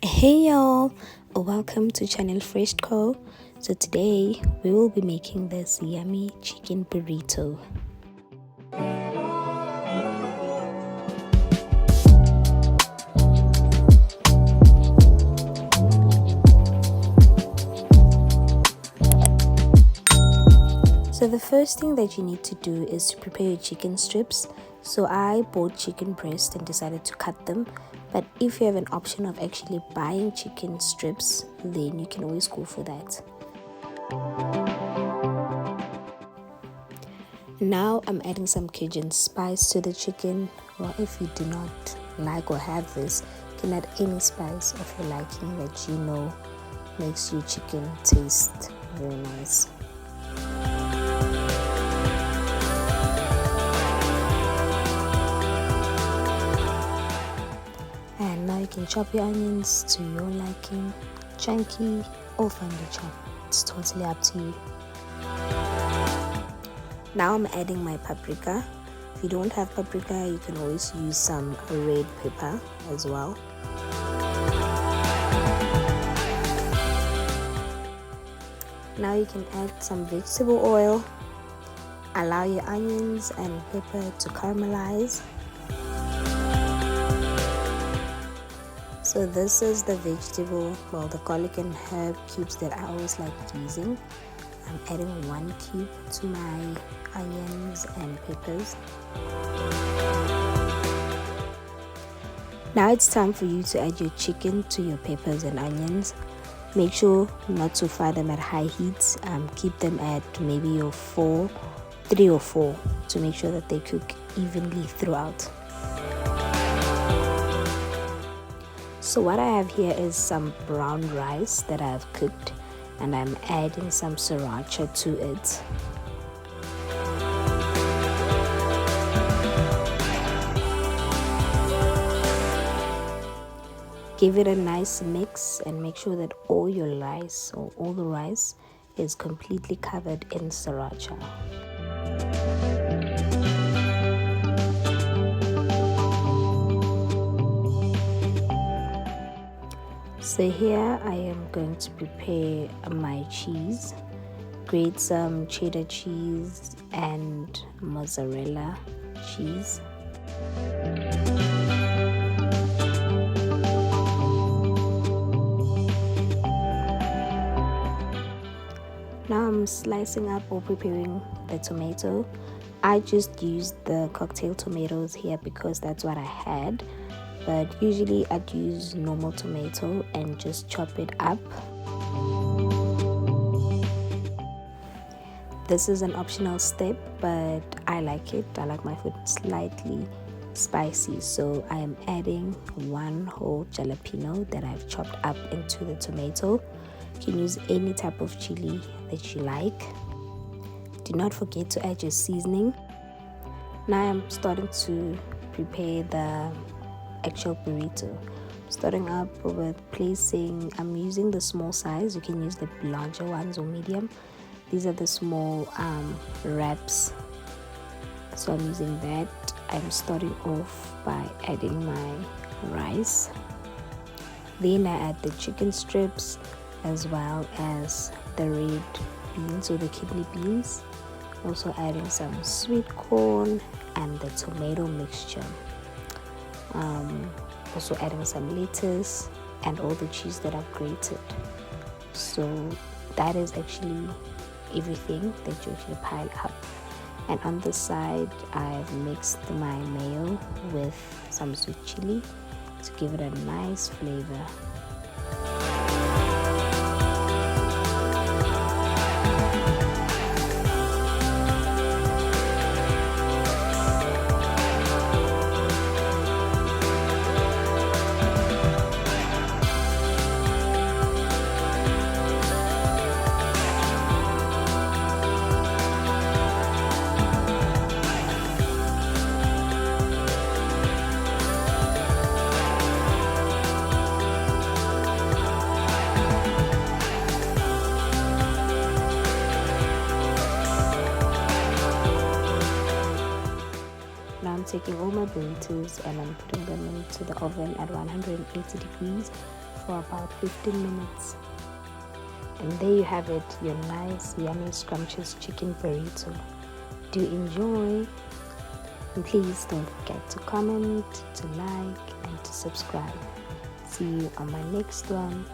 Hey y'all, welcome to channel FreshQho. So today we will be making this yummy chicken burrito. So the first thing that you need to do is to prepare your chicken strips. So I bought chicken breast and decided to cut them. But if you have an option of actually buying chicken strips, then you can always go for that. Now I'm adding some Cajun spice to the chicken. Well, if you do not like or have this, you can add any spice of your liking that you know makes your chicken taste very nice. And now you can chop your onions to your liking, chunky or finely chopped. It's totally up to you. Now I'm adding my paprika. If you don't have paprika, you can always use some red pepper as well. Now you can add some vegetable oil. Allow your onions and pepper to caramelize. So this is the vegetable, well, the garlic and herb cubes that I always like using. I'm adding 1 cube to my onions and peppers. Now it's time for you to add your chicken to your peppers and onions. Make sure not to fry them at high heat. Keep them at maybe your 3 or 4 to make sure that they cook evenly throughout. So what I have here is some brown rice that I've cooked, and I'm adding some sriracha to it. Give it a nice mix and make sure that all your rice or all the rice is completely covered in sriracha. So here I am going to prepare my cheese. Grate some cheddar cheese and mozzarella cheese. Now I'm slicing up or preparing the tomato. I just used the cocktail tomatoes here because that's what I had. But usually I'd use normal tomato and just chop it up. This is an optional step, but I like it. I like my food slightly spicy, so I am adding 1 whole jalapeno that I've chopped up into the tomato. You can use any type of chili that you like. Do not forget to add your seasoning. Now I'm starting to prepare the actual burrito. Starting up with placing, I'm using the small size. You can use the larger ones or medium. These are the small wraps, so I'm using that. I'm starting off by adding my rice, then I add the chicken strips as well as the red beans or the kidney beans, also adding some sweet corn and the tomato mixture. Also adding some lettuce and all the cheese that I've grated. So that is actually everything that you actually pile up. And on the side I've mixed my mayo with some sweet chili to give it a nice flavor. Taking all my burritos and I'm putting them into the oven at 180 degrees for about 15 minutes. And there you have it, your nice, yummy, scrumptious chicken burrito. Do enjoy, and please don't forget to comment, to like, and to subscribe. See you on my next one.